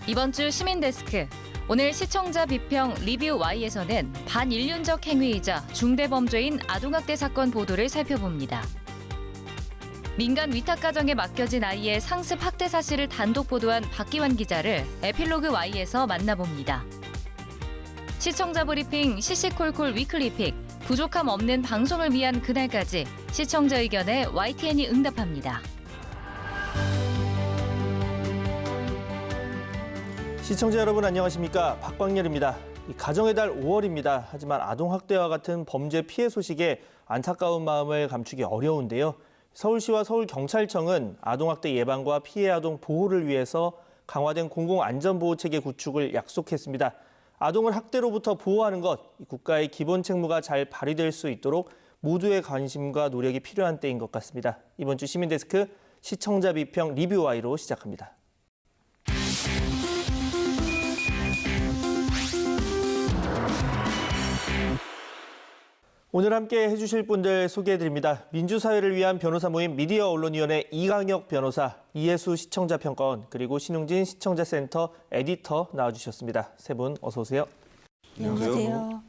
이번 주 시민데스크. 오늘 시청자 비평 리뷰 Y에서는 반인륜적 행위이자 중대범죄인 아동학대 사건 보도를 살펴봅니다. 민간 위탁가정에 맡겨진 아이의 상습 학대 사실을 단독 보도한 박기환 기자를 에필로그 Y에서 만나봅니다. 시청자 브리핑 시시콜콜 위클리픽. 부족함 없는 방송을 위한 그날까지 시청자 의견에 YTN이 응답합니다. 시청자 여러분 안녕하십니까? 박광렬입니다. 가정의 달 5월입니다. 하지만 아동학대와 같은 범죄 피해 소식에 안타까운 마음을 감추기 어려운데요. 서울시와 서울경찰청은 아동학대 예방과 피해 아동 보호를 위해서 강화된 공공안전보호체계 구축을 약속했습니다. 아동을 학대로부터 보호하는 것, 국가의 기본 책무가 잘 발휘될 수 있도록 모두의 관심과 노력이 필요한 때인 것 같습니다. 이번 주 시민데스크 시청자 비평 리뷰 Y로 시작합니다. 오늘 함께 해주실 분들 소개해드립니다. 민주사회를 위한 변호사 모임 미디어 언론위원회 이강혁 변호사, 이혜수 시청자평가원, 그리고 신웅진 시청자센터 에디터 나와주셨습니다. 세 분 어서 오세요. 안녕하세요.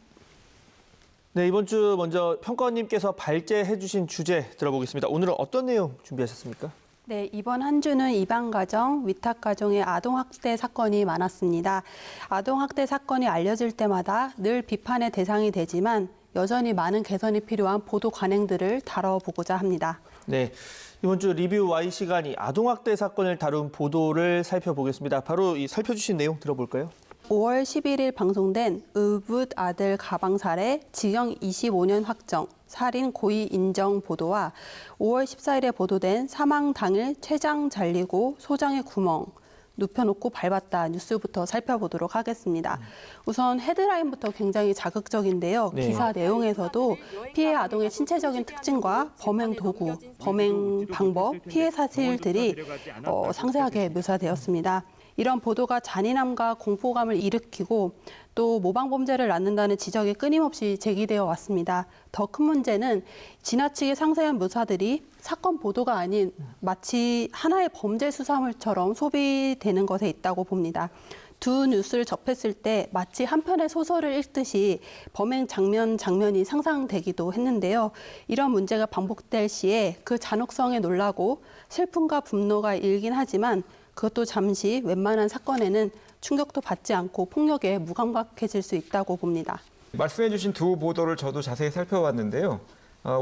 네, 이번 주 먼저 평가원님께서 발제해주신 주제 들어보겠습니다. 오늘은 어떤 내용 준비하셨습니까? 네, 이번 한 주는 입양가정, 위탁가정의 아동학대 사건이 많았습니다. 아동학대 사건이 알려질 때마다 늘 비판의 대상이 되지만 여전히 많은 개선이 필요한 보도 관행들을 다뤄보고자 합니다. 네, 이번 주 리뷰 Y 시간이 아동학대 사건을 다룬 보도를 살펴보겠습니다. 바로 이 살펴주신 내용 들어볼까요? 5월 11일 방송된 의붓 아들 가방 살해, 징역 25년 확정, 살인 고의 인정 보도와 5월 14일에 보도된 사망 당일 췌장 잘리고 소장의 구멍, 눕혀놓고 밟았다 뉴스부터 살펴보도록 하겠습니다. 우선 헤드라인부터 굉장히 자극적인데요. 네. 기사 내용에서도 피해 아동의 신체적인 특징과 범행 도구, 범행 방법, 피해 사실들이 상세하게 묘사되었습니다. 이런 보도가 잔인함과 공포감을 일으키고 또 모방범죄를 낳는다는 지적이 끊임없이 제기되어 왔습니다. 더 큰 문제는 지나치게 상세한 묘사들이 사건 보도가 아닌 마치 하나의 범죄 수사물처럼 소비되는 것에 있다고 봅니다. 두 뉴스를 접했을 때 마치 한 편의 소설을 읽듯이 범행 장면이 상상되기도 했는데요. 이런 문제가 반복될 시에 그 잔혹성에 놀라고 슬픔과 분노가 일긴 하지만 그것도 잠시 웬만한 사건에는 충격도 받지 않고 폭력에 무감각해질 수 있다고 봅니다. 말씀해 주신 두 보도를 저도 자세히 살펴봤는데요.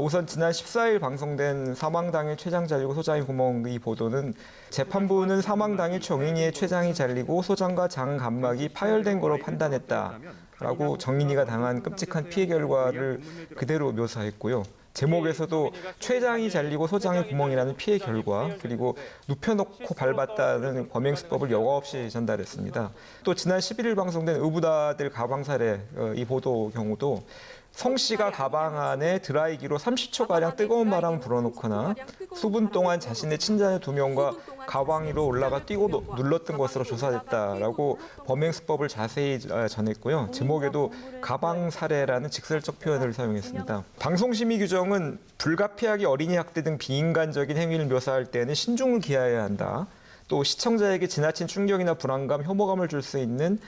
우선 지난 14일 방송된 사망 당일 췌장 잘리고 소장이 구멍 이 보도는 재판부는 사망 당일 정인이의 췌장이 잘리고 소장과 장 감막이 파열된 거로 판단했다라고 정인이가 당한 끔찍한 피해 결과를 그대로 묘사했고요. 제목에서도 췌장이 잘리고 소장의 구멍이라는 피해 결과, 그리고 눕혀놓고 밟았다는 범행 수법을 여과 없이 전달했습니다. 또 지난 11일 방송된 의붓아들 가방 살해 이 보도 경우도 성 씨가 가방 안에 드라이기로 30초가량 뜨거운 바람을 불어넣거나 수분 동안 자신의 친자녀 2명과 가방 위로 올라가 뛰고 눌렀던 것으로 조사됐다라고 범행 수법을 자세히 전했고요. 제목에도 가방 살해라는 직설적 표현을 사용했습니다. 방송심의 규정은 불가피하게 어린이 학대 등 비인간적인 행위를 묘사할 때는 신중을 기하여야 한다. 또 시청자에게 지나친 충격이나 불안감, 혐오감을 줄 수 있는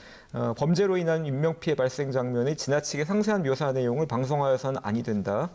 범죄로 인한 인명피해 발생 장면의 지나치게 상세한 묘사 내용을 방송하여서는 아니 된다.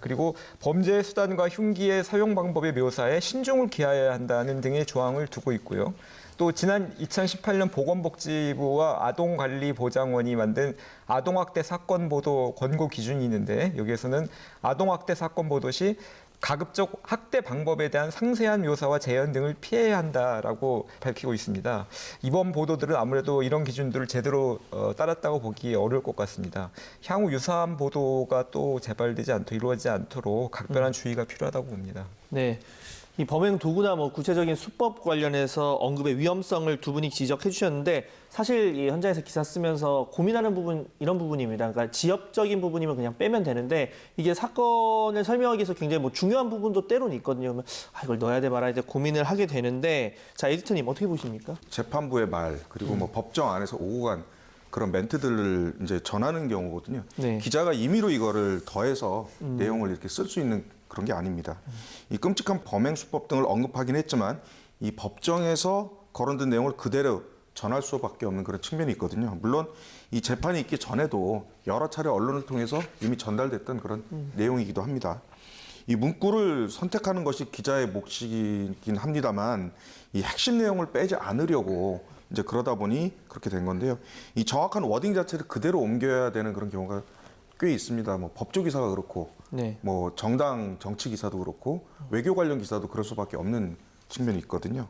그리고 범죄의 수단과 흉기의 사용 방법의 묘사에 신중을 기하여야 한다는 등의 조항을 두고 있고요. 또 지난 2018년 보건복지부와 아동관리보장원이 만든 아동학대 사건 보도 권고 기준이 있는데 여기에서는 아동학대 사건 보도 시 가급적 학대 방법에 대한 상세한 묘사와 재현 등을 피해야 한다라고 밝히고 있습니다. 이번 보도들은 아무래도 이런 기준들을 제대로 따랐다고 보기 어려울 것 같습니다. 향후 유사한 보도가 또 재발되지 않도록 이루어지지 않도록 각별한 주의가 필요하다고 봅니다. 네. 이 범행 도구나 구체적인 수법 관련해서 언급의 위험성을 두 분이 지적해 주셨는데 사실 이 현장에서 기사 쓰면서 고민하는 부분 이런 부분입니다. 그러니까 지엽적인 부분이면 그냥 빼면 되는데 이게 사건을 설명하기 위해서 굉장히 중요한 부분도 때로는 있거든요. 그러면 이걸 넣어야 돼 말아야 돼 고민을 하게 되는데 자 에디터님 어떻게 보십니까? 재판부의 말 그리고 법정 안에서 오고 간 그런 멘트들을 이제 전하는 경우거든요. 네. 기자가 임의로 이거를 더해서 내용을 이렇게 쓸 수 있는 그런 게 아닙니다. 이 끔찍한 범행 수법 등을 언급하긴 했지만 이 법정에서 거론된 내용을 그대로 전할 수밖에 없는 그런 측면이 있거든요. 물론 이 재판이 있기 전에도 여러 차례 언론을 통해서 이미 전달됐던 그런 내용이기도 합니다. 이 문구를 선택하는 것이 기자의 몫이긴 합니다만 이 핵심 내용을 빼지 않으려고 이제 그러다 보니 그렇게 된 건데요. 이 정확한 워딩 자체를 그대로 옮겨야 되는 그런 경우가 꽤 있습니다. 뭐 법조 기사가 그렇고, 네. 뭐 정당 정치 기사도 그렇고, 외교 관련 기사도 그럴 수밖에 없는 측면이 있거든요.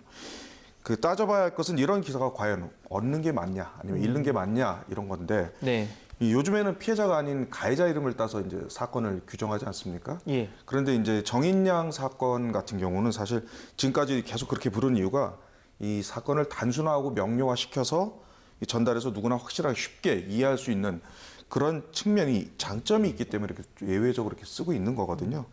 그 따져봐야 할 것은 이런 기사가 과연 얻는 게 맞냐, 아니면 잃는 게 맞냐 이런 건데, 네. 이 요즘에는 피해자가 아닌 가해자 이름을 따서 이제 사건을 규정하지 않습니까? 예. 그런데 이제 정인양 사건 같은 경우는 사실 지금까지 계속 그렇게 부른 이유가 이 사건을 단순화하고 명료화 시켜서 전달해서 누구나 확실하게 쉽게 이해할 수 있는 그런 측면이 장점이 있기 때문에 이렇게 예외적으로 이렇게 쓰고 있는 거거든요.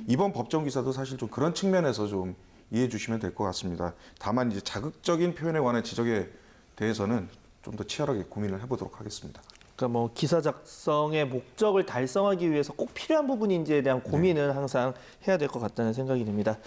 이번 법정 기사도 사실 좀 그런 측면에서 좀 이해해 주시면 될 것 같습니다. 다만 이제 자극적인 표현에 관한 지적에 대해서는 좀 더 치열하게 고민을 해보도록 하겠습니다. 그러니까 뭐 기사 작성의 목적을 달성하기 위해서 꼭 필요한 부분인지에 대한 고민은 항상 해야 될 것 같다는 생각이 듭니다.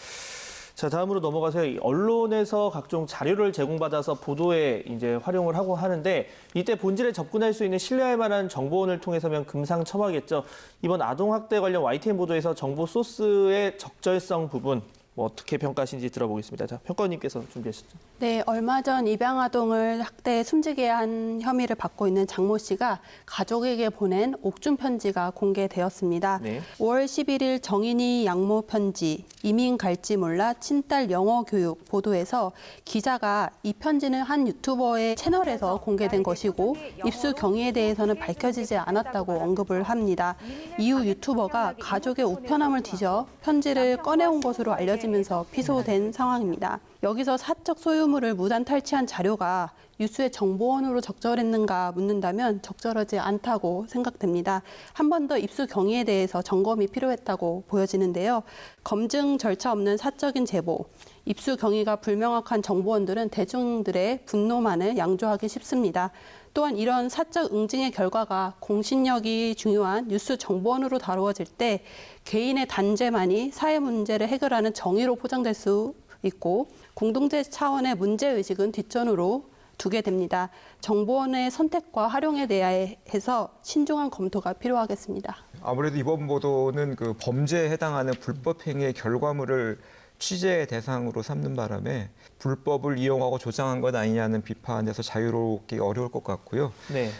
자, 다음으로 넘어가서 언론에서 각종 자료를 제공받아서 보도에 이제 활용을 하고 하는데 이때 본질에 접근할 수 있는 신뢰할 만한 정보원을 통해서면 금상첨화겠죠. 이번 아동학대 관련 YTN 보도에서 정보 소스의 적절성 부분 뭐 어떻게 평가하시는지 들어보겠습니다. 자, 평가원님께서 준비하셨죠. 네, 얼마 전 입양아동을 학대해 숨지게 한 혐의를 받고 있는 장모 씨가 가족에게 보낸 옥중 편지가 공개되었습니다. 네. 5월 11일 정인이 양모 편지, 이민 갈지 몰라 친딸 영어 교육 보도에서 기자가 이 편지는 한 유튜버의 채널에서 공개된 것이고 입수 경위에 대해서는 밝혀지지 않았다고 언급을 합니다. 이후 유튜버가 가족의 우편함을 뒤져 편지를 꺼내온 것으로 알려지면서 피소된 상황입니다. 여기서 사적 소유물을 무단 탈취한 자료가 뉴스의 정보원으로 적절했는가 묻는다면 적절하지 않다고 생각됩니다. 한 번 더 입수 경위에 대해서 점검이 필요했다고 보여지는데요. 검증 절차 없는 사적인 제보, 입수 경위가 불명확한 정보원들은 대중들의 분노만을 양조하기 쉽습니다. 또한 이런 사적 응징의 결과가 공신력이 중요한 뉴스 정보원으로 다루어질 때 개인의 단죄만이 사회 문제를 해결하는 정의로 포장될 수 있고 공동체 차원의 문제의식은 뒷전으로 두게 됩니다. 정보원의 선택과 활용에 대해서 신중한 검토가 필요하겠습니다. 아무래도 이번 보도는 그 범죄에 해당하는 불법 행위의 결과물을 취재 대상으로 삼는 바람에 불법을 이용하고 조장한 것 아니냐는 비판에서 자유롭기 어려울 것 같고요. 네.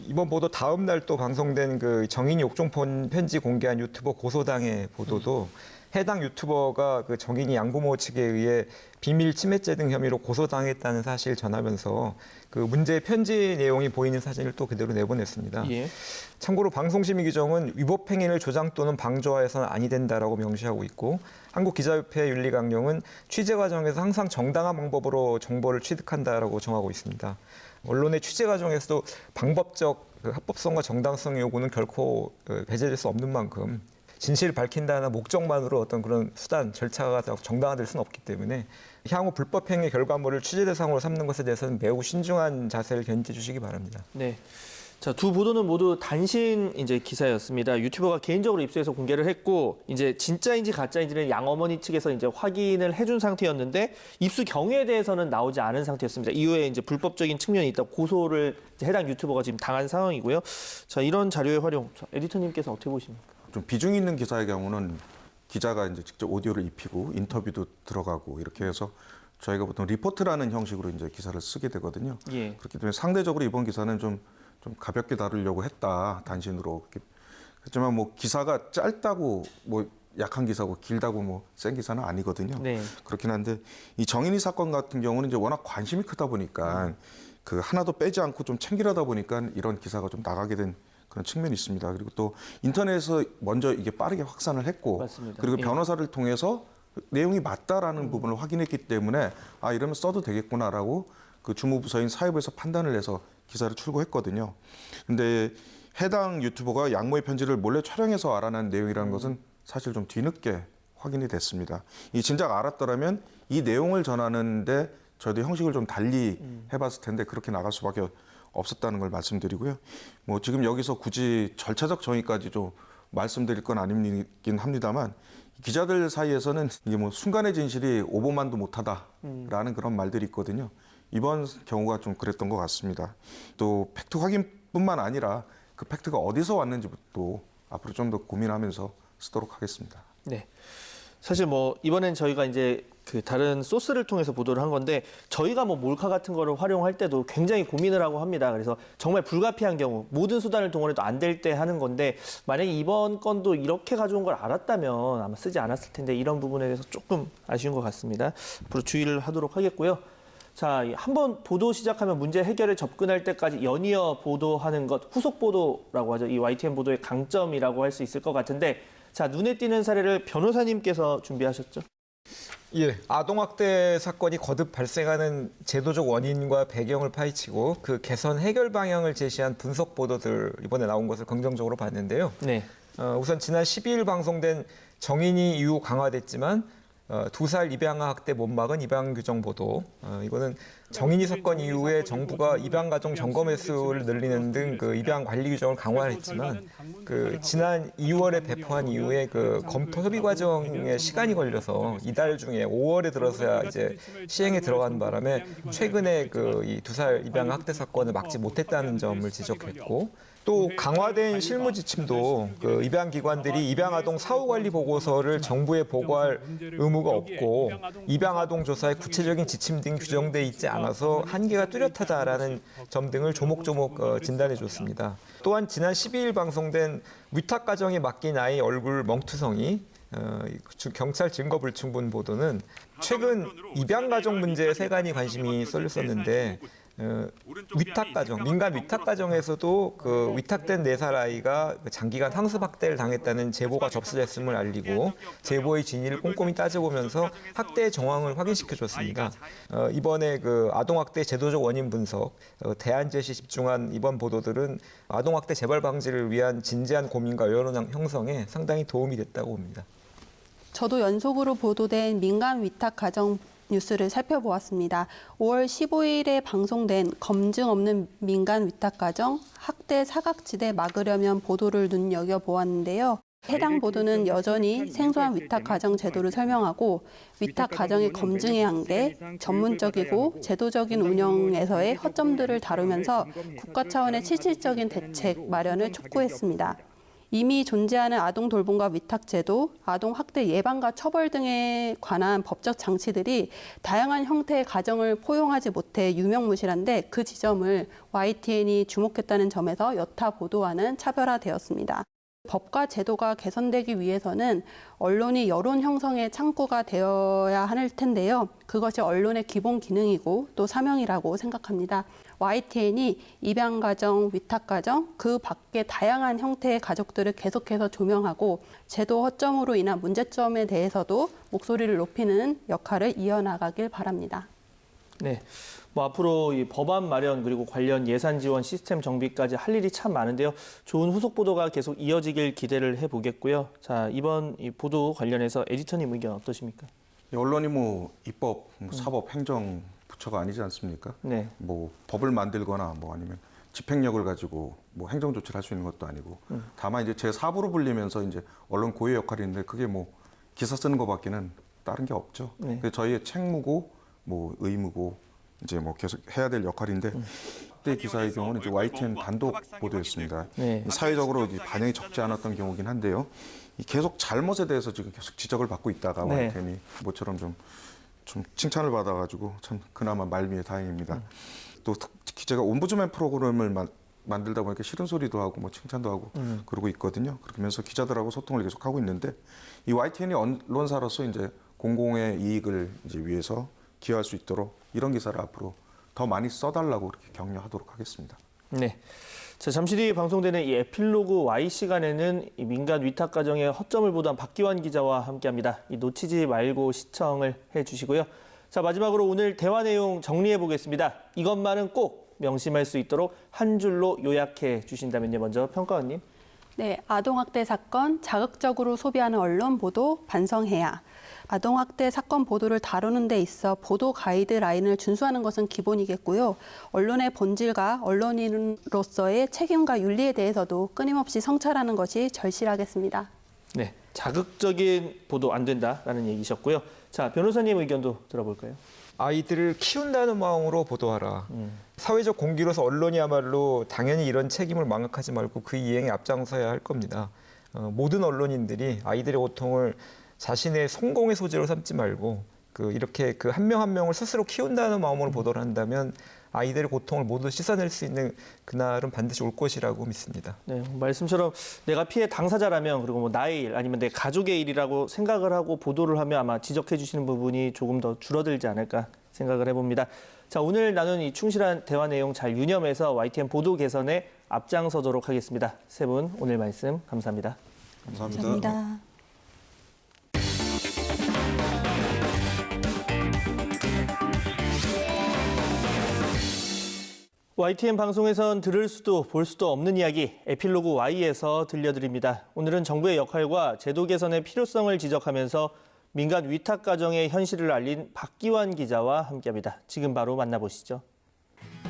이번 보도 다음 날 또 방송된 그 정인이 옥중 편지 공개한 유튜버 고소당의 보도도 해당 유튜버가 그 정인이 양부모 측에 의해 비밀 침해죄 등 혐의로 고소당했다는 사실을 전하면서 그 문제의 편지 내용이 보이는 사진을 또 그대로 내보냈습니다. 예. 참고로 방송심의 규정은 위법 행위를 조장 또는 방조하여서는 아니 된다라고 명시하고 있고 한국기자협회 윤리강령은 취재 과정에서 항상 정당한 방법으로 정보를 취득한다라고 정하고 있습니다. 언론의 취재 과정에서도 방법적 합법성과 정당성 요구는 결코 배제될 수 없는 만큼 진실을 밝힌다는 목적만으로 어떤 그런 수단, 절차가 정당화될 수는 없기 때문에 향후 불법 행위 결과물을 취재 대상으로 삼는 것에 대해서는 매우 신중한 자세를 견지해 주시기 바랍니다. 네. 자, 두 보도는 모두 단신 이제 기사였습니다. 유튜버가 개인적으로 입수해서 공개를 했고 이제 진짜인지 가짜인지는 양 어머니 측에서 이제 확인을 해준 상태였는데 입수 경위에 대해서는 나오지 않은 상태였습니다. 이후에 이제 불법적인 측면이 있다 고소를 이제 해당 유튜버가 지금 당한 상황이고요. 자, 이런 자료의 활용, 에디터님께서 어떻게 보십니까? 좀 비중 있는 기사의 경우는 기자가 이제 직접 오디오를 입히고 인터뷰도 들어가고 이렇게 해서 저희가 보통 리포트라는 형식으로 이제 기사를 쓰게 되거든요. 예. 그렇기 때문에 상대적으로 이번 기사는 좀 가볍게 다루려고 했다, 단신으로. 그렇지만 뭐 기사가 짧다고 뭐 약한 기사고 길다고 뭐 센 기사는 아니거든요. 네. 그렇긴 한데 이 정인이 사건 같은 경우는 이제 워낙 관심이 크다 보니까 그 하나도 빼지 않고 좀 챙기려다 보니까 이런 기사가 좀 나가게 된 그런 측면이 있습니다. 그리고 또 인터넷에서 먼저 이게 빠르게 확산을 했고 맞습니다. 그리고 예. 변호사를 통해서 내용이 맞다라는 부분을 확인했기 때문에 아 이러면 써도 되겠구나라고 그 주무부서인 사회부에서 판단을 해서 기사를 출고했거든요. 근데 해당 유튜버가 양모의 편지를 몰래 촬영해서 알아낸 내용이라는 것은 사실 좀 뒤늦게 확인이 됐습니다. 이 진작 알았더라면 이 내용을 전하는데 저희도 형식을 좀 달리 해봤을 텐데 그렇게 나갈 수밖에 없었다는 걸 말씀드리고요. 뭐 지금 여기서 굳이 절차적 정의까지 좀 말씀드릴 건 아니긴 합니다만 기자들 사이에서는 이게 뭐 순간의 진실이 오보만도 못하다라는 그런 말들이 있거든요. 이번 경우가 좀 그랬던 것 같습니다. 또 팩트 확인뿐만 아니라 그 팩트가 어디서 왔는지도 앞으로 좀 더 고민하면서 쓰도록 하겠습니다. 네. 사실 뭐 이번엔 저희가 이제 그 다른 소스를 통해서 보도를 한 건데 저희가 뭐 몰카 같은 거를 활용할 때도 굉장히 고민을 하고 합니다. 그래서 정말 불가피한 경우 모든 수단을 동원해도 안 될 때 하는 건데 만약에 이번 건도 이렇게 가져온 걸 알았다면 아마 쓰지 않았을 텐데 이런 부분에 대해서 조금 아쉬운 것 같습니다. 앞으로 주의를 하도록 하겠고요. 자, 한번 보도 시작하면 문제 해결에 접근할 때까지 연이어 보도하는 것, 후속 보도라고 하죠. 이 YTN 보도의 강점이라고 할 수 있을 것 같은데 자, 눈에 띄는 사례를 변호사님께서 준비하셨죠? 예, 아동학대 사건이 거듭 발생하는 제도적 원인과 배경을 파헤치고 그 개선 해결 방향을 제시한 분석 보도들 이번에 나온 것을 긍정적으로 봤는데요. 네. 우선 지난 12일 방송된 정인이 이후 강화됐지만 2살 입양아 학대 못 막은 입양 규정 보도. 이거는 정인이 사건 이후에 정부가 입양 가정 점검 횟수를 늘리는 등 그 입양 관리 규정을 강화했지만 그 지난 2월에 배포한 이후에 그 검토 협의 과정에 시간이 걸려서 이달 중에 5월에 들어서야 이제 시행에 들어간 바람에 최근에 그 이 2살 입양 학대 사건을 막지 못했다는 점을 지적했고 또 강화된 실무 지침도 그 입양 기관들이 입양 아동 사후 관리 보고서를 정부에 보고할 의무가 없고 입양 아동 조사의 구체적인 지침 등 규정돼 있지 않아서 한계가 뚜렷하다라는 점 등을 조목조목 진단해 줬습니다. 또한 지난 12일 방송된 위탁 가정에 맡긴 아이 얼굴 멍투성이 경찰 증거 불충분 보도는 최근 입양 가정 문제에 세간이 관심이 쏠렸었는데 위탁 가정, 민간 위탁 가정에서도 그 위탁된 4살 아이가 장기간 상습 학대를 당했다는 제보가 접수됐음을 알리고 제보의 진위를 꼼꼼히 따져보면서 학대의 정황을 확인시켜줬습니다. 이번에 그 아동학대 제도적 원인 분석, 대안 제시 집중한 이번 보도들은 아동학대 재발 방지를 위한 진지한 고민과 여론 형성에 상당히 도움이 됐다고 봅니다. 저도 연속으로 보도된 민간 위탁 가정 뉴스를 살펴보았습니다. 5월 15일에 방송된 검증 없는 민간 위탁 가정 학대 사각지대 막으려면 보도를 눈여겨보았는데요. 해당 보도는 여전히 생소한 위탁 가정 제도를 설명하고 위탁 가정의 검증의 한계, 전문적이고 제도적인 운영에서의 허점들을 다루면서 국가 차원의 실질적인 대책 마련을 촉구했습니다. 이미 존재하는 아동 돌봄과 위탁 제도, 아동 학대 예방과 처벌 등에 관한 법적 장치들이 다양한 형태의 가정을 포용하지 못해 유명무실한데 그 지점을 YTN이 주목했다는 점에서 여타 보도와는 차별화되었습니다. 법과 제도가 개선되기 위해서는 언론이 여론 형성의 창구가 되어야 할 텐데요. 그것이 언론의 기본 기능이고 또 사명이라고 생각합니다. YTN이 입양가정, 위탁가정, 그 밖의 다양한 형태의 가족들을 계속해서 조명하고 제도 허점으로 인한 문제점에 대해서도 목소리를 높이는 역할을 이어나가길 바랍니다. 네. 뭐 앞으로 이 법안 마련 그리고 관련 예산 지원 시스템 정비까지 할 일이 참 많은데요. 좋은 후속 보도가 계속 이어지길 기대를 해보겠고요. 자, 이번 이 보도 관련해서 에디터님 의견 어떠십니까? 언론이 뭐 입법, 사법, 행정 부처가 아니지 않습니까? 네. 뭐 법을 만들거나 뭐 아니면 집행력을 가지고 뭐 행정 조치를 할 수 있는 것도 아니고 다만 이제 제4부로 불리면서 이제 언론 고유의 역할이 있는데 그게 뭐 기사 쓰는 것밖에는 다른 게 없죠. 네. 그게 저희의 책무고 뭐 의무고 이제 뭐 계속 해야 될 역할인데 그때 기사의 경우는 이제 YTN 단독 보도였습니다. 네. 사회적으로 이제 반영이 적지 않았던 경우긴 한데요. 계속 잘못에 대해서 지금 계속 지적을 받고 있다가 네. YTN이 모처럼 좀 칭찬을 받아가지고 참 그나마 말미에 다행입니다. 또 특히 제가 옴부즈맨 프로그램을 만들다 보니까 싫은 소리도 하고 뭐 칭찬도 하고 그러고 있거든요. 그러면서 기자들하고 소통을 계속 하고 있는데 이 YTN이 언론사로서 이제 공공의 이익을 이제 위해서 기여할 수 있도록 이런 기사를 앞으로 더 많이 써달라고 그렇게 격려하도록 하겠습니다. 네. 자, 잠시 뒤에 방송되는 이 에필로그 Y 시간에는 이 민간 위탁 가정의 허점을 보도한 박기환 기자와 함께합니다. 이 놓치지 말고 시청을 해주시고요. 자, 마지막으로 오늘 대화 내용 정리해 보겠습니다. 이것만은 꼭 명심할 수 있도록 한 줄로 요약해 주신다면요. 먼저 평가원님. 네, 아동학대 사건 자극적으로 소비하는 언론 보도 반성해야. 아동학대 사건 보도를 다루는 데 있어 보도 가이드라인을 준수하는 것은 기본이겠고요. 언론의 본질과 언론인으로서의 책임과 윤리에 대해서도 끊임없이 성찰하는 것이 절실하겠습니다. 네, 자극적인 보도 안 된다라는 얘기셨고요. 자, 변호사님 의견도 들어볼까요? 아이들을 키운다는 마음으로 보도하라. 사회적 공기로서 언론이야말로 당연히 이런 책임을 망각하지 말고 그 이행에 앞장서야 할 겁니다. 모든 언론인들이 아이들의 고통을 자신의 성공의 소재로 삼지 말고 이렇게 그 한 명 한 명을 스스로 키운다는 마음으로 보도를 한다면 아이들의 고통을 모두 씻어낼 수 있는 그날은 반드시 올 것이라고 믿습니다. 네, 말씀처럼 내가 피해 당사자라면 그리고 뭐 나의 일 아니면 내 가족의 일이라고 생각을 하고 보도를 하면 아마 지적해 주시는 부분이 조금 더 줄어들지 않을까 생각을 해봅니다. 자, 오늘 나눈 이 충실한 대화 내용 잘 유념해서 YTN 보도 개선에 앞장서도록 하겠습니다. 세 분 오늘 말씀 감사합니다. 감사합니다. YTN 방송에선 들을 수도 볼 수도 없는 이야기 에필로그 Y에서 들려드립니다. 오늘은 정부의 역할과 제도 개선의 필요성을 지적하면서 민간 위탁 가정의 현실을 알린 박기환 기자와 함께합니다. 지금 바로 만나보시죠.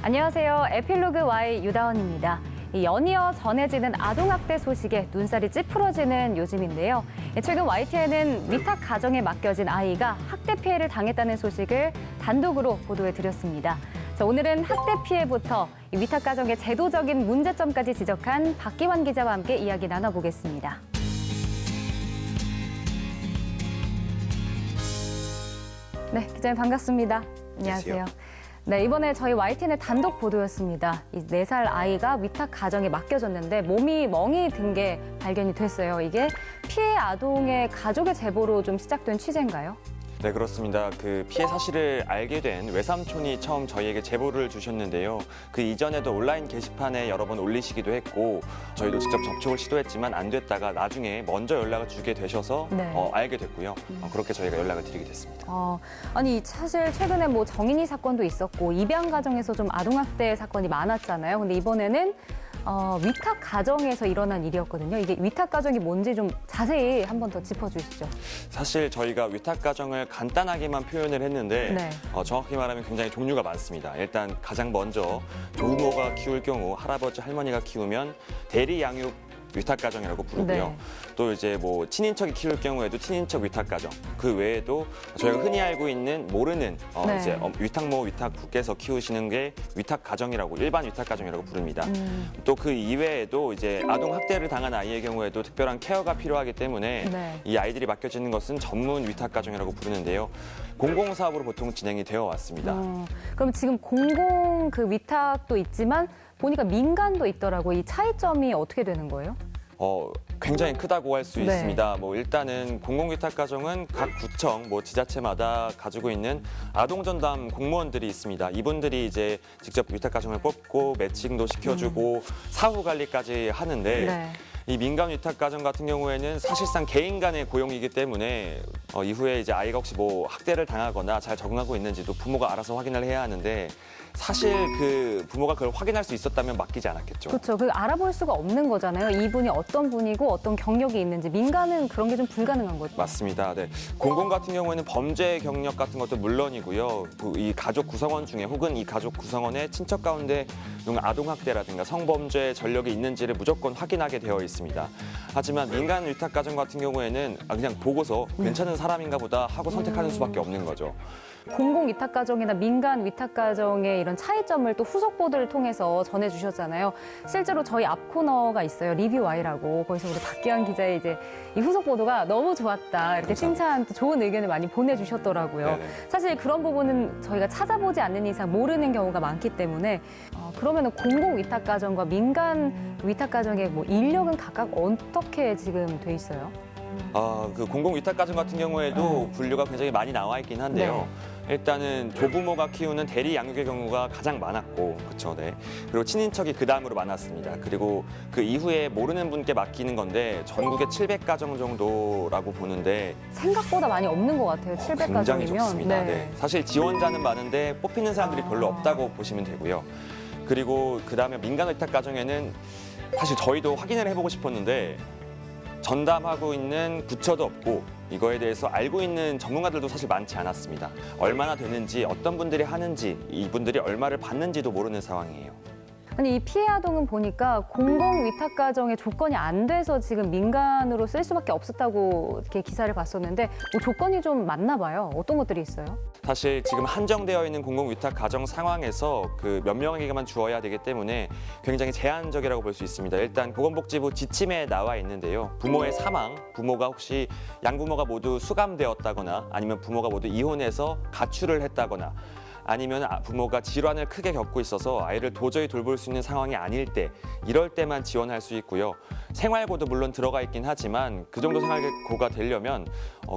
안녕하세요. 에필로그 Y 유다원입니다. 연이어 전해지는 아동학대 소식에 눈살이 찌푸러지는 요즘인데요. 최근 YTN은 위탁 가정에 맡겨진 아이가 학대 피해를 당했다는 소식을 단독으로 보도해드렸습니다. 자, 오늘은 학대 피해부터 위탁 가정의 제도적인 문제점까지 지적한 박기환 기자와 함께 이야기 나눠보겠습니다. 네, 기자님 반갑습니다. 안녕하세요. 네, 이번에 저희 YTN의 단독 보도였습니다. 이 4살 아이가 위탁 가정에 맡겨졌는데 몸이 멍이 든 게 발견이 됐어요. 이게 피해 아동의 가족의 제보로 좀 시작된 취재인가요? 네, 그렇습니다. 그 피해 사실을 알게 된 외삼촌이 처음 저희에게 제보를 주셨는데요. 그 이전에도 온라인 게시판에 여러 번 올리시기도 했고 저희도 직접 접촉을 시도했지만 안 됐다가 나중에 먼저 연락을 주게 되셔서 네. 알게 됐고요. 그렇게 저희가 연락을 드리게 됐습니다. 아니 사실 최근에 뭐 정인이 사건도 있었고 입양 가정에서 좀 아동학대 사건이 많았잖아요. 근데 이번에는 위탁 가정에서 일어난 일이었거든요. 이게 위탁 가정이 뭔지 좀 자세히 한 번 더 짚어주시죠. 사실 저희가 위탁 가정을 간단하게만 표현을 했는데 네. 정확히 말하면 굉장히 종류가 많습니다. 일단 가장 먼저 조부모가 키울 경우 할아버지 할머니가 키우면 대리 양육 위탁 가정이라고 부르고요. 네. 또 이제 뭐 친인척이 키울 경우에도 친인척 위탁 가정. 그 외에도 저희가 흔히 알고 있는 모르는 네. 이제 위탁모 위탁부께서 키우시는 게 위탁 가정이라고 일반 위탁 가정이라고 부릅니다. 또 그 이외에도 이제 아동 학대를 당한 아이의 경우에도 특별한 케어가 필요하기 때문에 네. 이 아이들이 맡겨지는 것은 전문 위탁 가정이라고 부르는데요. 공공사업으로 보통 진행이 되어 왔습니다. 그럼 지금 공공 그 위탁도 있지만 보니까 민간도 있더라고. 이 차이점이 어떻게 되는 거예요? 굉장히 크다고 할 수 네. 있습니다. 뭐 일단은 공공위탁가정은 각 구청, 뭐 지자체마다 가지고 있는 아동전담 공무원들이 있습니다. 이분들이 이제 직접 위탁가정을 뽑고 매칭도 시켜주고 사후 관리까지 하는데 네. 이 민간 위탁 가정 같은 경우에는 사실상 개인 간의 고용이기 때문에 이후에 이제 아이가 혹시 뭐 학대를 당하거나 잘 적응하고 있는지도 부모가 알아서 확인을 해야 하는데 사실 그 부모가 그걸 확인할 수 있었다면 맡기지 않았겠죠. 그렇죠. 그 알아볼 수가 없는 거잖아요. 이분이 어떤 분이고 어떤 경력이 있는지. 민간은 그런 게 좀 불가능한 거죠. 맞습니다. 네. 공공 같은 경우에는 범죄 경력 같은 것도 물론이고요. 이 가족 구성원 중에 혹은 이 가족 구성원의 친척 가운데 아동 학대라든가 성범죄 전력이 있는지를 무조건 확인하게 되어 있습니다. 하지만 민간 위탁 가정 같은 경우에는 그냥 보고서 괜찮은 사람인가 보다 하고 선택하는 수밖에 없는 거죠. 공공 위탁 가정이나 민간 위탁 가정의 이런 차이점을 또 후속 보도를 통해서 전해주셨잖아요. 실제로 저희 앞 코너가 있어요. 리뷰 Y라고. 거기서 우리 박기환 기자의 이제 이 후속 보도가 너무 좋았다. 이렇게 칭찬, 또 좋은 의견을 많이 보내주셨더라고요. 네네. 사실 그런 부분은 저희가 찾아보지 않는 이상 모르는 경우가 많기 때문에 그러면은 공공 위탁 가정과 민간 위탁 가정의 뭐 인력은 각각 어떻게 지금 돼 있어요? 그 공공 위탁 가정 같은 경우에도 분류가 굉장히 많이 나와 있긴 한데요. 일단은 조부모가 키우는 대리 양육의 경우가 가장 많았고, 그렇죠, 네. 그리고 친인척이 그 다음으로 많았습니다. 그리고 그 이후에 모르는 분께 맡기는 건데 전국에 700가정 정도라고 보는데 생각보다 많이 없는 것 같아요. 700가정이면. 굉장히 적습니다. 네. 사실 지원자는 많은데 뽑히는 사람들이 별로 없다고 보시면 되고요. 그리고 그 다음에 민간 위탁 가정에는 사실 저희도 확인을 해보고 싶었는데 전담하고 있는 부처도 없고 이거에 대해서 알고 있는 전문가들도 사실 많지 않았습니다. 얼마나 되는지, 어떤 분들이 하는지, 이분들이 얼마를 받는지도 모르는 상황이에요. 아니 이 피해 아동은 보니까 공공 위탁 가정의 조건이 안 돼서 지금 민간으로 쓸 수밖에 없었다고 이렇게 기사를 봤었는데 뭐 조건이 좀 맞나 봐요. 어떤 것들이 있어요? 사실 지금 한정되어 있는 공공위탁 가정 상황에서 그 몇 명에게만 주어야 되기 때문에 굉장히 제한적이라고 볼 수 있습니다. 일단 보건복지부 지침에 나와 있는데요. 부모의 사망, 부모가 혹시 양부모가 모두 수감되었다거나 아니면 부모가 모두 이혼해서 가출을 했다거나 아니면 부모가 질환을 크게 겪고 있어서 아이를 도저히 돌볼 수 있는 상황이 아닐 때 이럴 때만 지원할 수 있고요. 생활고도 물론 들어가 있긴 하지만 그 정도 생활고가 되려면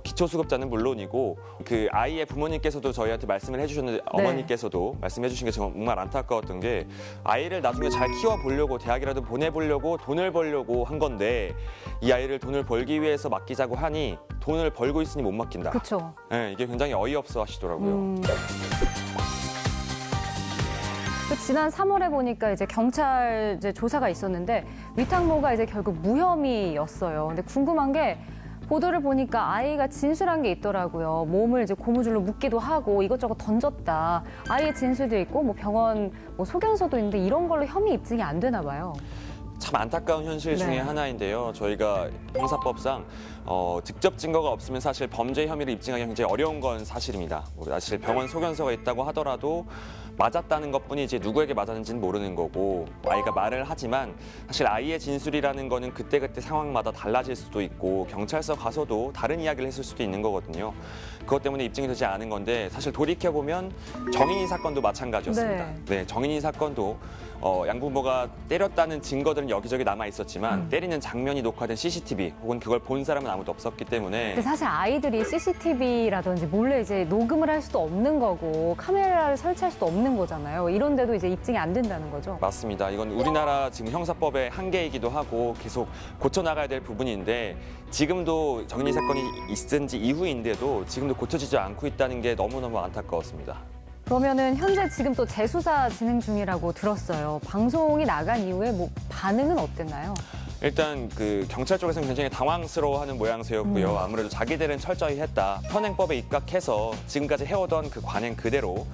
기초수급자는 물론이고 그 아이의 부모님께서도 저희한테 말씀을 해주셨는데 어머니께서도 말씀해 주신 게 정말 안타까웠던 게 아이를 나중에 잘 키워보려고 대학이라도 보내보려고 돈을 벌려고 한 건데 이 아이를 돈을 벌기 위해서 맡기자고 하니 돈을 벌고 있으니 못 맡긴다. 그렇죠. 네, 이게 굉장히 어이없어 하시더라고요. 지난 3월에 보니까 이제 경찰 조사가 있었는데 위탁모가 이제 결국 무혐의였어요. 근데 궁금한 게 보도를 보니까 아이가 진술한 게 있더라고요. 몸을 이제 고무줄로 묶기도 하고 이것저것 던졌다. 아이의 진술도 있고 뭐 병원 소견서도 있는데 이런 걸로 혐의 입증이 안 되나 봐요. 참 안타까운 현실 중에 하나인데요. 저희가 형사법상 직접 증거가 없으면 사실 범죄 혐의를 입증하기 굉장히 어려운 건 사실입니다. 사실 병원 소견서가 있다고 하더라도 맞았다는 것뿐이지 누구에게 맞았는지는 모르는 거고 아이가 말을 하지만 사실 아이의 진술이라는 거는 그때그때 상황마다 달라질 수도 있고 경찰서 가서도 다른 이야기를 했을 수도 있는 거거든요. 그것 때문에 입증이 되지 않은 건데 사실 돌이켜보면 정인이 사건도 마찬가지였습니다. 네, 정인이 사건도 양부모가 때렸다는 증거들은 여기저기 남아 있었지만 때리는 장면이 녹화된 CCTV 혹은 그걸 본 사람은 아무도 없었기 때문에 근데 사실 아이들이 CCTV라든지 몰래 이제 녹음을 할 수도 없는 거고 카메라를 설치할 수도 없는 거잖아요. 이런데도 이제 입증이 안 된다는 거죠. 맞습니다. 이건 우리나라 지금 형사법의 한계이기도 하고 계속 고쳐나가야 될 부분인데 지금도 정인이 사건이 있은 지 이후인데도 지금도 고쳐지지 않고 있다는 게 너무너무 안타까웠습니다. 그러면은 현재 지금 또 재수사 진행 중이라고 들었어요. 방송이 나간 이후에 뭐 반응은 어땠나요? 일단 그 경찰 쪽에서는 굉장히 당황스러워하는 모양새였고요. 아무래도 자기들은 철저히 했다. 현행법에 입각해서 지금까지 해오던 그 관행 그대로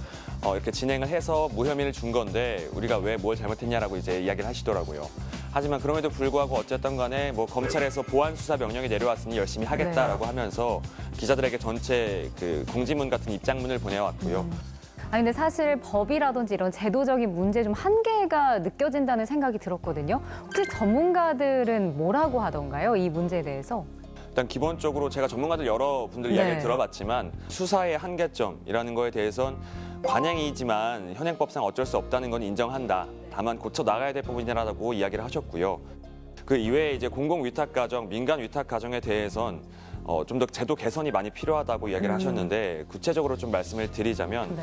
이렇게 진행을 해서 무혐의를 준 건데 우리가 왜 뭘 잘못했냐라고 이제 이야기를 하시더라고요. 하지만 그럼에도 불구하고 어쨌든 간에 뭐 검찰에서 보안 수사 명령이 내려왔으니 열심히 하겠다라고 하면서 기자들에게 전체 그 공지문 같은 입장문을 보내왔고요. 아니 근데 사실 법이라든지 이런 제도적인 문제 좀 한계가 느껴진다는 생각이 들었거든요. 혹시 전문가들은 뭐라고 하던가요? 이 문제에 대해서? 일단 기본적으로 제가 전문가들 여러분들 이야기를 들어봤지만 수사의 한계점이라는 거에 대해선 관행이지만 현행법상 어쩔 수 없다는 건 인정한다. 다만 고쳐 나가야 될 부분이라고 이야기를 하셨고요. 그 이외에 이제 공공위탁가정, 민간위탁가정에 대해선 좀 더 제도 개선이 많이 필요하다고 이야기를 하셨는데 구체적으로 좀 말씀을 드리자면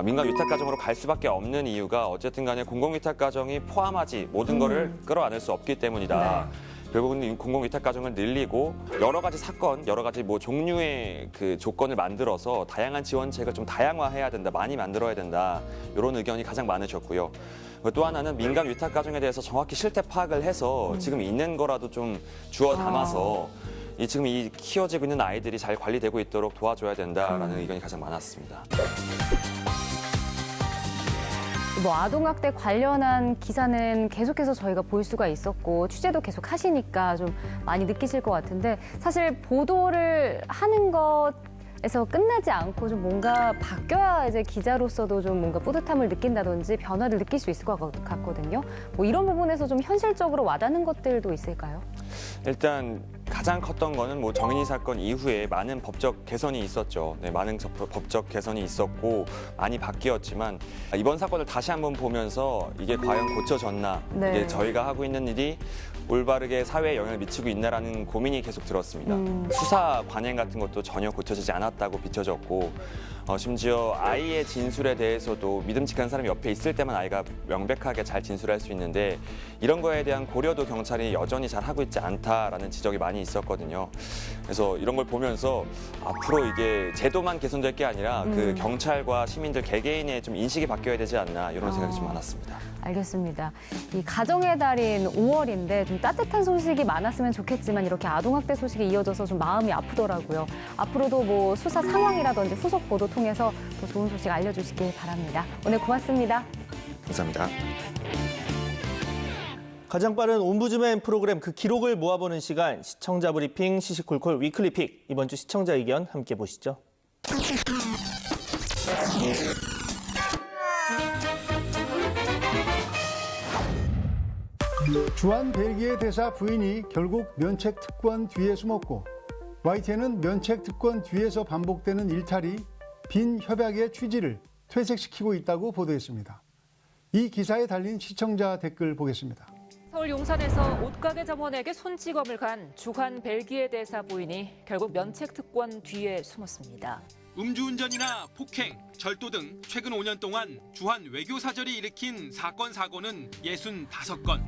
민간 위탁가정으로 갈 수밖에 없는 이유가 어쨌든 간에 공공위탁가정이 포함하지 모든 거를 끌어안을 수 없기 때문이다. 결국은 공공위탁가정을 늘리고 여러 가지 사건, 여러 가지 뭐 종류의 그 조건을 만들어서 다양한 지원책을 좀 다양화해야 된다, 많이 만들어야 된다. 이런 의견이 가장 많으셨고요. 또 하나는 민간 위탁 가정에 대해서 정확히 실태 파악을 해서 지금 있는 거라도 좀 주워 담아서 지금 이 키워지고 있는 아이들이 잘 관리되고 있도록 도와줘야 된다라는 의견이 가장 많았습니다. 뭐 아동학대 관련한 기사는 계속해서 저희가 볼 수가 있었고 취재도 계속 하시니까 좀 많이 느끼실 것 같은데 사실 보도를 하는 것에서 끝나지 않고 좀 뭔가 바뀌어야 이제 기자로서도 좀 뭔가 뿌듯함을 느낀다든지 변화를 느낄 수 있을 것 같거든요. 뭐 이런 부분에서 좀 현실적으로 와닿는 것들도 있을까요? 일단 가장 컸던 거는 뭐 정인이 사건 이후에 많은 법적 개선이 있었죠. 네, 많은 법적 개선이 있었고 많이 바뀌었지만 이번 사건을 다시 한번 보면서 이게 과연 고쳐졌나, 이게 저희가 하고 있는 일이 올바르게 사회에 영향을 미치고 있나라는 고민이 계속 들었습니다. 수사 관행 같은 것도 전혀 고쳐지지 않았다고 비춰졌고 심지어 아이의 진술에 대해서도 믿음직한 사람이 옆에 있을 때만 아이가 명백하게 잘 진술할 수 있는데 이런 거에 대한 고려도 경찰이 여전히 잘 하고 있지 않다라는 지적이 많이 있었거든요. 그래서 이런 걸 보면서 앞으로 이게 제도만 개선될 게 아니라 그 경찰과 시민들 개개인의 좀 인식이 바뀌어야 되지 않나 이런 생각이 좀 많았습니다. 알겠습니다. 이 가정의 달인 5월인데 좀 따뜻한 소식이 많았으면 좋겠지만 이렇게 아동학대 소식이 이어져서 좀 마음이 아프더라고요. 앞으로도 뭐 수사 상황이라든지 후속 보도 통해서 더 좋은 소식 알려주시길 바랍니다. 오늘 고맙습니다. 감사합니다. 가장 빠른 옴부즈맨 프로그램 그 기록을 모아보는 시간 시청자 브리핑 시시콜콜 위클리픽. 이번 주 시청자 의견 함께 보시죠. 주한 벨기에 대사 부인이 결국 면책 특권 뒤에 숨었고 YTN은 면책 특권 뒤에서 반복되는 일탈이 빈 협약의 취지를 퇴색시키고 있다고 보도했습니다. 이 기사에 달린 시청자 댓글 보겠습니다. 서울 용산에서 옷가게 점원에게 손찌검을 간 주한 벨기에 대사 부인이 결국 면책 특권 뒤에 숨었습니다. 음주운전이나 폭행, 절도 등 최근 5년 동안 주한 외교사절이 일으킨 사건은 65건.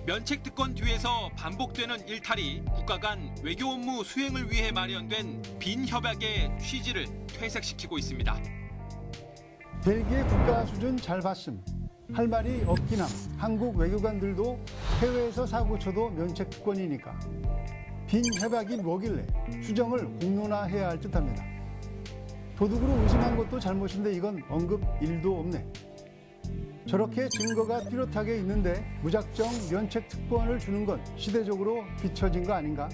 면책 특권 뒤에서 반복되는 일탈이 국가 간 외교 업무 수행을 위해 마련된 빈 협약의 취지를 퇴색시키고 있습니다. 벨기에 국가 수준 잘 봤음. 할 말이 없긴 함. 한국 외교관들도 해외에서 사고 쳐도 면책 특권이니까. 빈 협약이 뭐길래 수정을 공론화해야 할 듯합니다. 도둑으로 의심한 것도 잘못인데 이건 언급 1도 없네. 저렇게 증거가 뚜렷하게 있는데 무작정 면책 특권을 주는 건 시대적으로 비춰진 거 아닌가?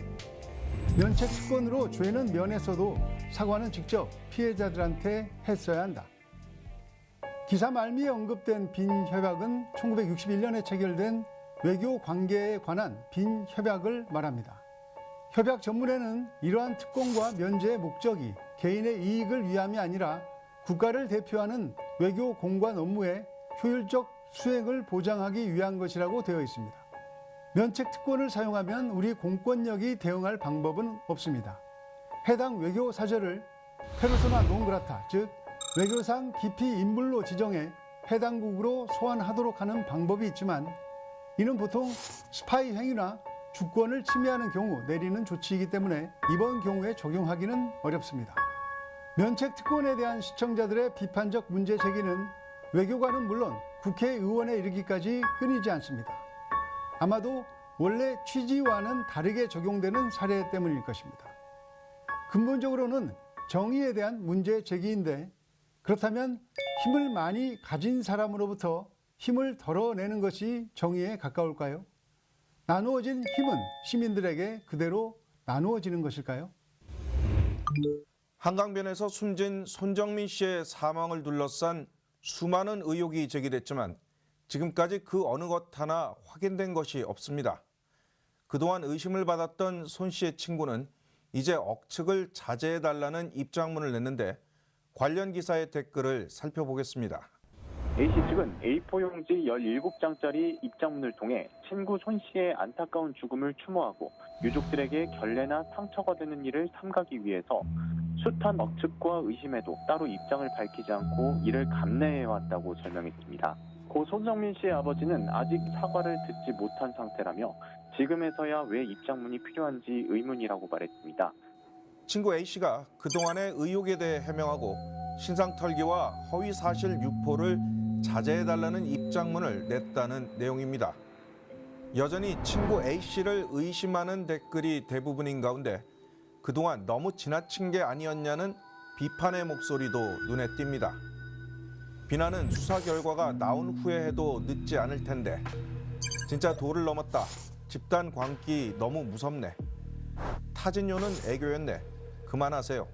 면책 특권으로 죄는 면했어도 사과는 직접 피해자들한테 했어야 한다. 기사 말미에 언급된 빈 협약은 1961년에 체결된 외교 관계에 관한 빈 협약을 말합니다. 협약 전문에는 이러한 특권과 면제의 목적이 개인의 이익을 위함이 아니라 국가를 대표하는 외교 공관 업무의 효율적 수행을 보장하기 위한 것이라고 되어 있습니다. 면책 특권을 사용하면 우리 공권력이 대응할 방법은 없습니다. 해당 외교 사절을 페르소나 논그라타, 즉 외교상 기피 인물로 지정해 해당국으로 소환하도록 하는 방법이 있지만 이는 보통 스파이 행위나 주권을 침해하는 경우 내리는 조치이기 때문에 이번 경우에 적용하기는 어렵습니다. 면책 특권에 대한 시청자들의 비판적 문제 제기는 외교관은 물론 국회의원에 이르기까지 끊이지 않습니다. 아마도 원래 취지와는 다르게 적용되는 사례 때문일 것입니다. 근본적으로는 정의에 대한 문제 제기인데 그렇다면 힘을 많이 가진 사람으로부터 힘을 덜어내는 것이 정의에 가까울까요? 나누어진 힘은 시민들에게 그대로 나누어지는 것일까요? 한강변에서 숨진 손정민 씨의 사망을 둘러싼 수많은 의혹이 제기됐지만 지금까지 그 어느 것 하나 확인된 것이 없습니다. 그동안 의심을 받았던 손 씨의 친구는 이제 억측을 자제해달라는 입장문을 냈는데 관련 기사의 댓글을 살펴보겠습니다. A씨 측은 A4 용지 17장짜리 입장문을 통해 친구 손 씨의 안타까운 죽음을 추모하고 유족들에게 결례나 상처가 되는 일을 삼가기 위해서 숱한 억측과 의심에도 따로 입장을 밝히지 않고 이를 감내해왔다고 설명했습니다. 고 손정민 씨의 아버지는 아직 사과를 듣지 못한 상태라며 지금에서야 왜 입장문이 필요한지 의문이라고 말했습니다. 친구 A씨가 그동안의 의혹에 대해 해명하고 신상털기와 허위사실 유포를 자제해달라는 입장문을 냈다는 내용입니다. 여전히 친구 A씨를 의심하는 댓글이 대부분인 가운데 그동안 너무 지나친 게 아니었냐는 비판의 목소리도 눈에 띕니다. 비난은 수사 결과가 나온 후에 해도 늦지 않을 텐데 진짜 도를 넘었다. 집단 광기 너무 무섭네. 타진요는 애교였네. 그만하세요.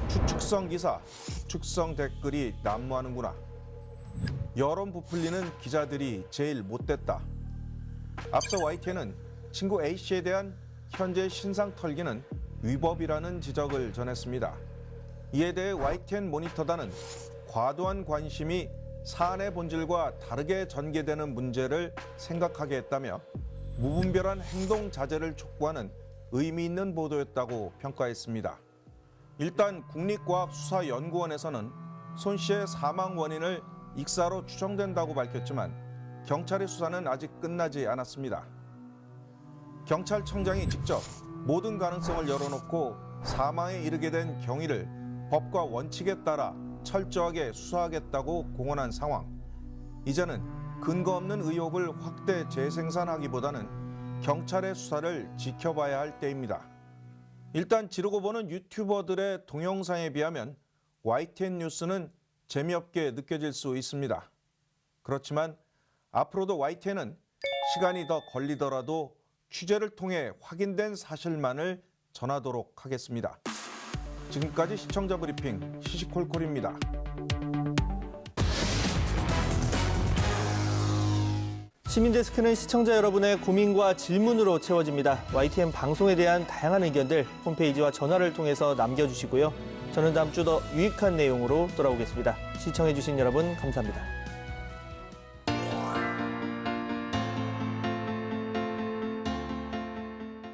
추측성 기사, 추측성 댓글이 난무하는구나. 여론 부풀리는 기자들이 제일 못됐다. 앞서 YTN은 친구 A씨에 대한 현재 신상 털기는 위법이라는 지적을 전했습니다. 이에 대해 YTN 모니터단은 과도한 관심이 사안의 본질과 다르게 전개되는 문제를 생각하게 했다며 무분별한 행동 자제를 촉구하는 의미 있는 보도였다고 평가했습니다. 일단 국립과학수사연구원에서는 손 씨의 사망 원인을 익사로 추정된다고 밝혔지만 경찰의 수사는 아직 끝나지 않았습니다. 경찰청장이 직접 모든 가능성을 열어놓고 사망에 이르게 된 경위를 법과 원칙에 따라 철저하게 수사하겠다고 공언한 상황. 이제는 근거 없는 의혹을 확대 재생산하기보다는 경찰의 수사를 지켜봐야 할 때입니다. 일단 지르고 보는 유튜버들의 동영상에 비하면 YTN 뉴스는 재미없게 느껴질 수 있습니다. 그렇지만 앞으로도 YTN은 시간이 더 걸리더라도 취재를 통해 확인된 사실만을 전하도록 하겠습니다. 지금까지 시청자 브리핑 시시콜콜입니다. 시민데스크는 시청자 여러분의 고민과 질문으로 채워집니다. YTN 방송에 대한 다양한 의견들 홈페이지와 전화를 통해서 남겨주시고요. 저는 다음 주 더 유익한 내용으로 돌아오겠습니다. 시청해주신 여러분 감사합니다.